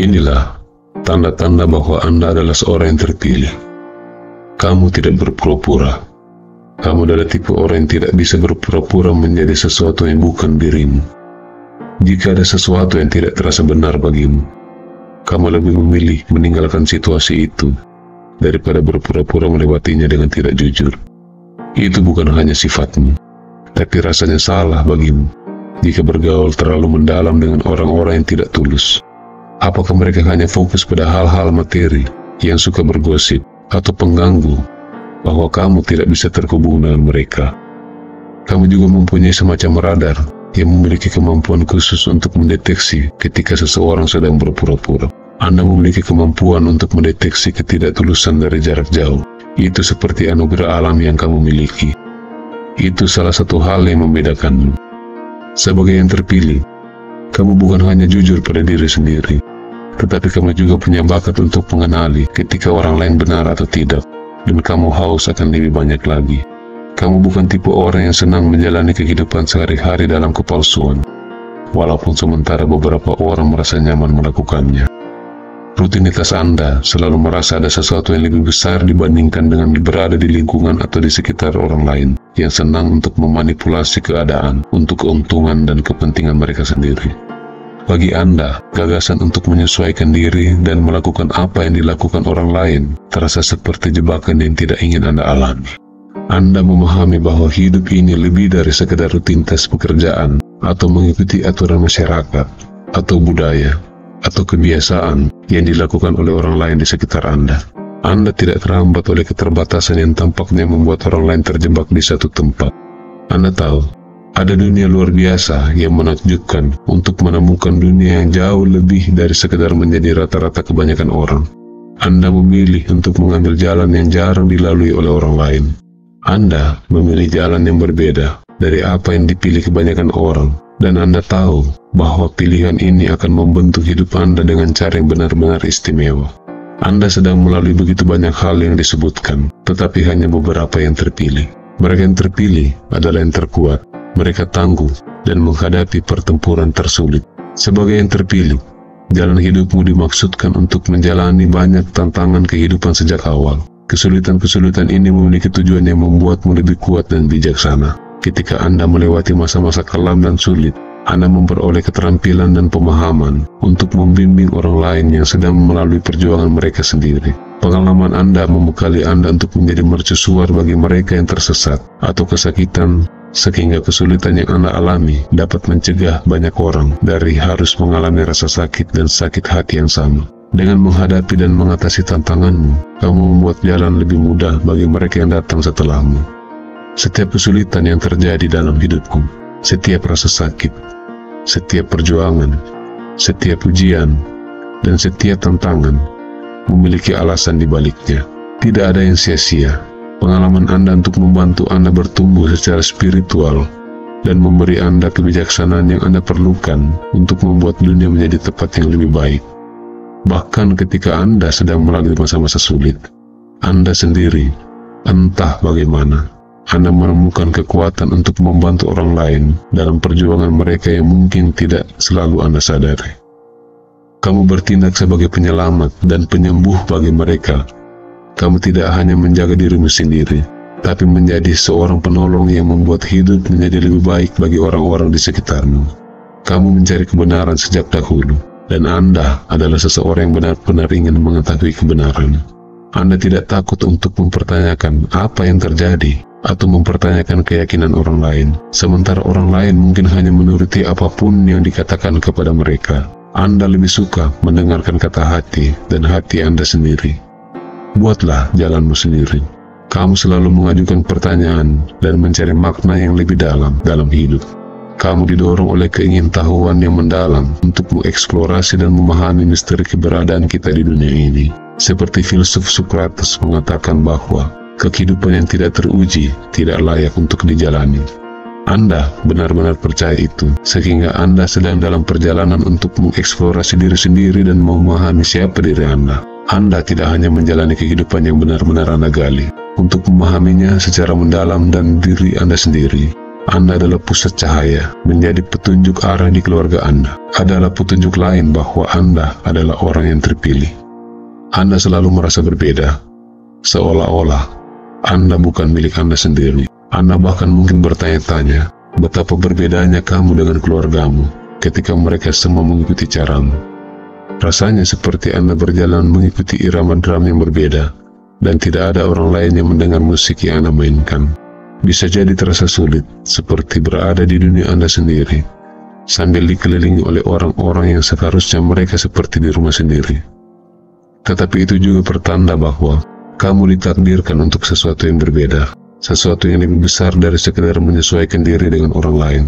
Inilah tanda-tanda bahwa Anda adalah seorang yang terpilih. Kamu tidak berpura-pura. Kamu adalah tipe orang yang tidak bisa berpura-pura menjadi sesuatu yang bukan dirimu. Jika ada sesuatu yang tidak terasa benar bagimu, kamu lebih memilih meninggalkan situasi itu daripada berpura-pura melewatinya dengan tidak jujur. Itu bukan hanya sifatmu, tapi rasanya salah bagimu jika bergaul terlalu mendalam dengan orang-orang yang tidak tulus. Apakah mereka hanya fokus pada hal-hal materi yang suka bergosip atau pengganggu bahwa kamu tidak bisa terhubung dengan mereka? Kamu juga mempunyai semacam radar yang memiliki kemampuan khusus untuk mendeteksi ketika seseorang sedang berpura-pura. Anda memiliki kemampuan untuk mendeteksi ketidaktulusan dari jarak jauh. Itu seperti anugerah alam yang kamu miliki. Itu salah satu hal yang membedakanmu. Sebagai yang terpilih, kamu bukan hanya jujur pada diri sendiri, tetapi kamu juga punya bakat untuk mengenali ketika orang lain benar atau tidak, dan kamu haus akan lebih banyak lagi. Kamu bukan tipe orang yang senang menjalani kehidupan sehari-hari dalam kepalsuan, walaupun sementara beberapa orang merasa nyaman melakukannya. Rutinitas Anda selalu merasa ada sesuatu yang lebih besar dibandingkan dengan berada di lingkungan atau di sekitar orang lain yang senang untuk memanipulasi keadaan untuk keuntungan dan kepentingan mereka sendiri. Bagi Anda, gagasan untuk menyesuaikan diri dan melakukan apa yang dilakukan orang lain terasa seperti jebakan yang tidak ingin Anda alami. Anda memahami bahwa hidup ini lebih dari sekedar rutinitas pekerjaan atau mengikuti aturan masyarakat atau budaya atau kebiasaan yang dilakukan oleh orang lain di sekitar Anda. Anda tidak terhambat oleh keterbatasan yang tampaknya membuat orang lain terjebak di satu tempat. Anda tahu, ada dunia luar biasa yang menakjubkan untuk menemukan dunia yang jauh lebih dari sekedar menjadi rata-rata kebanyakan orang. Anda memilih untuk mengambil jalan yang jarang dilalui oleh orang lain. Anda memilih jalan yang berbeda dari apa yang dipilih kebanyakan orang, dan Anda tahu bahwa pilihan ini akan membentuk hidup Anda dengan cara yang benar-benar istimewa. Anda sedang melalui begitu banyak hal yang disebutkan, tetapi hanya beberapa yang terpilih. Mereka yang terpilih adalah yang terkuat. Mereka tangguh dan menghadapi pertempuran tersulit. Sebagai yang terpilih, jalan hidupmu dimaksudkan untuk menjalani banyak tantangan kehidupan sejak awal. Kesulitan-kesulitan ini memiliki tujuan yang membuatmu lebih kuat dan bijaksana. Ketika Anda melewati masa-masa kelam dan sulit, Anda memperoleh keterampilan dan pemahaman untuk membimbing orang lain yang sedang melalui perjuangan mereka sendiri. Pengalaman Anda membekali Anda untuk menjadi mercusuar bagi mereka yang tersesat atau kesakitan, sehingga kesulitan yang Anda alami dapat mencegah banyak orang dari harus mengalami rasa sakit dan sakit hati yang sama. Dengan menghadapi dan mengatasi tantanganmu, kamu membuat jalan lebih mudah bagi mereka yang datang setelahmu. Setiap kesulitan yang terjadi dalam hidupku, setiap rasa sakit, setiap perjuangan, setiap ujian, dan setiap tantangan memiliki alasan di baliknya. Tidak ada yang sia-sia. Pengalaman Anda untuk membantu Anda bertumbuh secara spiritual dan memberi Anda kebijaksanaan yang Anda perlukan untuk membuat dunia menjadi tempat yang lebih baik. Bahkan ketika Anda sedang melalui masa-masa sulit, Anda sendiri, entah bagaimana, Anda menemukan kekuatan untuk membantu orang lain dalam perjuangan mereka yang mungkin tidak selalu Anda sadari. Kamu bertindak sebagai penyelamat dan penyembuh bagi mereka. Kamu tidak hanya menjaga dirimu sendiri, tapi menjadi seorang penolong yang membuat hidup menjadi lebih baik bagi orang-orang di sekitarmu. Kamu mencari kebenaran sejak dahulu, dan Anda adalah seseorang yang benar-benar ingin mengetahui kebenaran. Anda tidak takut untuk mempertanyakan apa yang terjadi, atau mempertanyakan keyakinan orang lain, sementara orang lain mungkin hanya menuruti apapun yang dikatakan kepada mereka. Anda lebih suka mendengarkan kata hati dan hati Anda sendiri. Buatlah jalanmu sendiri. Kamu selalu mengajukan pertanyaan dan mencari makna yang lebih dalam hidup. Kamu didorong oleh keingintahuan yang mendalam untuk mengeksplorasi dan memahami misteri keberadaan kita di dunia ini. Seperti filsuf Socrates mengatakan bahwa kehidupan yang tidak teruji tidak layak untuk dijalani. Anda benar-benar percaya itu, sehingga Anda sedang dalam perjalanan untuk mengeksplorasi diri sendiri dan memahami siapa diri Anda. Anda tidak hanya menjalani kehidupan yang benar-benar Anda gali. Untuk memahaminya secara mendalam dan diri Anda sendiri, Anda adalah pusat cahaya, menjadi petunjuk arah di keluarga Anda. Adalah petunjuk lain bahwa Anda adalah orang yang terpilih. Anda selalu merasa berbeda, seolah-olah Anda bukan milik Anda sendiri. Anda bahkan mungkin bertanya-tanya, betapa berbedanya kamu dengan keluargamu ketika mereka semua mengikuti caramu. Rasanya seperti Anda berjalan mengikuti irama drum yang berbeda, dan tidak ada orang lain yang mendengar musik yang Anda mainkan. Bisa jadi terasa sulit, seperti berada di dunia Anda sendiri, sambil dikelilingi oleh orang-orang yang seharusnya mereka seperti di rumah sendiri. Tetapi itu juga pertanda bahwa kamu ditakdirkan untuk sesuatu yang berbeda, sesuatu yang lebih besar dari sekedar menyesuaikan diri dengan orang lain.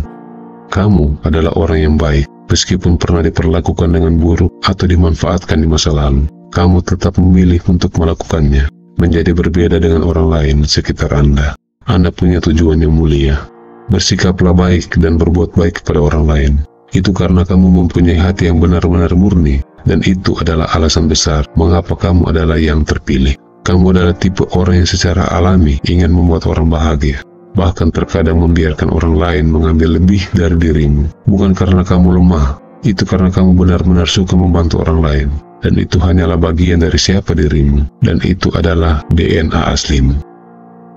Kamu adalah orang yang baik, meskipun pernah diperlakukan dengan buruk atau dimanfaatkan di masa lalu. Kamu tetap memilih untuk melakukannya, menjadi berbeda dengan orang lain sekitar Anda. Anda punya tujuan yang mulia. Bersikaplah baik dan berbuat baik kepada orang lain. Itu karena kamu mempunyai hati yang benar-benar murni, dan itu adalah alasan besar mengapa kamu adalah yang terpilih. Kamu adalah tipe orang yang secara alami ingin membuat orang bahagia, bahkan terkadang membiarkan orang lain mengambil lebih dari dirimu. Bukan karena kamu lemah, itu karena kamu benar-benar suka membantu orang lain, dan itu hanyalah bagian dari siapa dirimu, dan itu adalah DNA aslimu.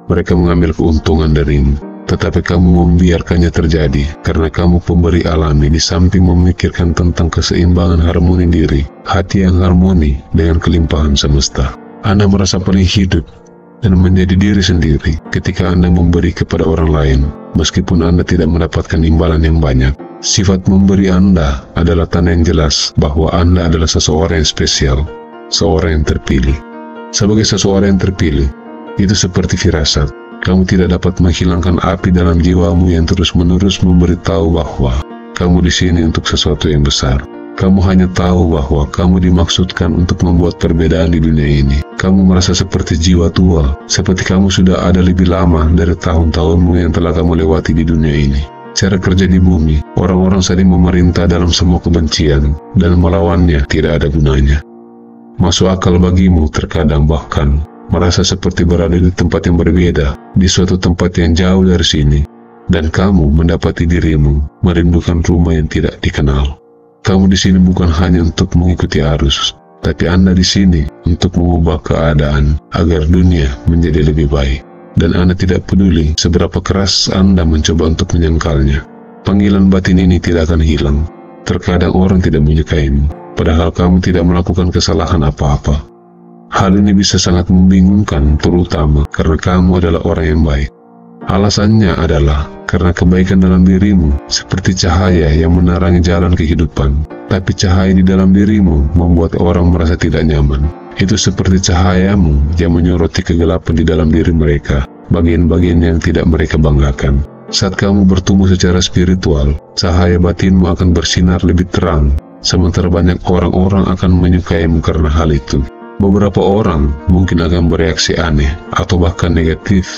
Mereka mengambil keuntungan darimu, tetapi kamu membiarkannya terjadi karena kamu pemberi alami di samping memikirkan tentang keseimbangan harmoni diri, hati yang harmoni dengan kelimpahan semesta. Anda merasa paling hidup dan menjadi diri sendiri ketika Anda memberi kepada orang lain, meskipun Anda tidak mendapatkan imbalan yang banyak. Sifat memberi Anda adalah tanda yang jelas bahwa Anda adalah seseorang yang spesial, seorang yang terpilih. Sebagai seseorang yang terpilih, itu seperti firasat. Kamu tidak dapat menghilangkan api dalam jiwamu yang terus-menerus memberitahu bahwa kamu di sini untuk sesuatu yang besar. Kamu hanya tahu bahwa kamu dimaksudkan untuk membuat perbedaan di dunia ini. Kamu merasa seperti jiwa tua, seperti kamu sudah ada lebih lama dari tahun-tahunmu yang telah kamu lewati di dunia ini. Cara kerja di bumi, orang-orang saling memerintah dalam semua kebencian, dan melawannya tidak ada gunanya. Masuk akal bagimu terkadang bahkan merasa seperti berada di tempat yang berbeda, di suatu tempat yang jauh dari sini, dan kamu mendapati dirimu merindukan rumah yang tidak dikenal. Kamu di sini bukan hanya untuk mengikuti arus, tapi Anda di sini untuk mengubah keadaan agar dunia menjadi lebih baik. Dan Anda tidak peduli seberapa keras Anda mencoba untuk menyangkalnya. Panggilan batin ini tidak akan hilang. Terkadang orang tidak menyukaimu, padahal kamu tidak melakukan kesalahan apa-apa. Hal ini bisa sangat membingungkan, terutama karena kamu adalah orang yang baik. Alasannya adalah karena kebaikan dalam dirimu seperti cahaya yang menerangi jalan kehidupan. Tapi cahaya di dalam dirimu membuat orang merasa tidak nyaman. Itu seperti cahayamu yang menyoroti kegelapan di dalam diri mereka, bagian-bagian yang tidak mereka banggakan. Saat kamu bertumbuh secara spiritual, cahaya batinmu akan bersinar lebih terang, sementara banyak orang-orang akan menyukaimu karena hal itu. Beberapa orang mungkin akan bereaksi aneh atau bahkan negatif.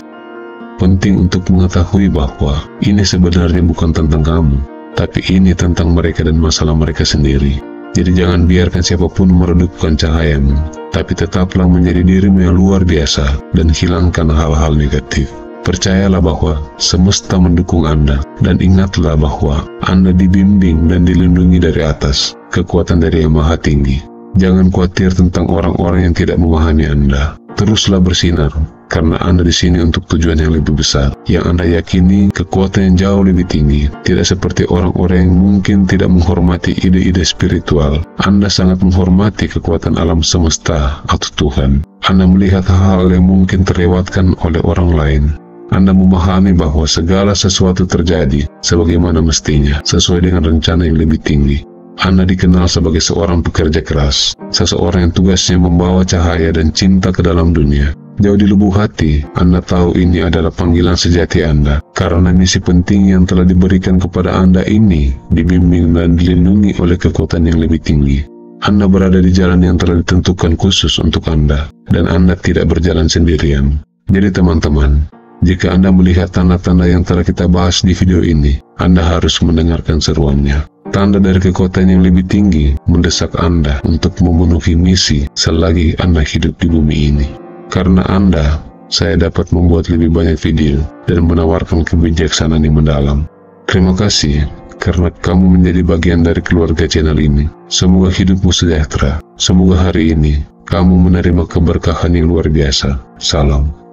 Penting untuk mengetahui bahwa ini sebenarnya bukan tentang kamu, tapi ini tentang mereka dan masalah mereka sendiri. Jadi jangan biarkan siapapun meredupkan cahayamu, tapi tetaplah menjadi dirimu yang luar biasa dan hilangkan hal-hal negatif. Percayalah bahwa semesta mendukung Anda, dan ingatlah bahwa Anda dibimbing dan dilindungi dari atas, kekuatan dari Yang Maha Tinggi. Jangan khawatir tentang orang-orang yang tidak memahami Anda. Teruslah bersinar, karena Anda di sini untuk tujuan yang lebih besar, yang Anda yakini kekuatan yang jauh lebih tinggi. Tidak seperti orang-orang yang mungkin tidak menghormati ide-ide spiritual. Anda sangat menghormati kekuatan alam semesta atau Tuhan. Anda melihat hal-hal yang mungkin terlewatkan oleh orang lain. Anda memahami bahwa segala sesuatu terjadi sebagaimana mestinya, sesuai dengan rencana yang lebih tinggi. Anda dikenal sebagai seorang pekerja keras, seseorang yang tugasnya membawa cahaya dan cinta ke dalam dunia. Jauh di lubuk hati, Anda tahu ini adalah panggilan sejati Anda, karena misi penting yang telah diberikan kepada Anda ini dibimbing dan dilindungi oleh kekuatan yang lebih tinggi. Anda berada di jalan yang telah ditentukan khusus untuk Anda, dan Anda tidak berjalan sendirian. Jadi teman-teman, jika Anda melihat tanda-tanda yang telah kita bahas di video ini, Anda harus mendengarkan seruannya. Tanda dari kekuatan yang lebih tinggi mendesak Anda untuk memenuhi misi selagi Anda hidup di bumi ini. Karena Anda saya dapat membuat lebih banyak video dan menawarkan kebijaksanaan yang mendalam. Terima kasih karena kamu menjadi bagian dari keluarga channel ini. Semoga hidupmu sejahtera. Semoga hari ini kamu menerima keberkahan yang luar biasa. Salam.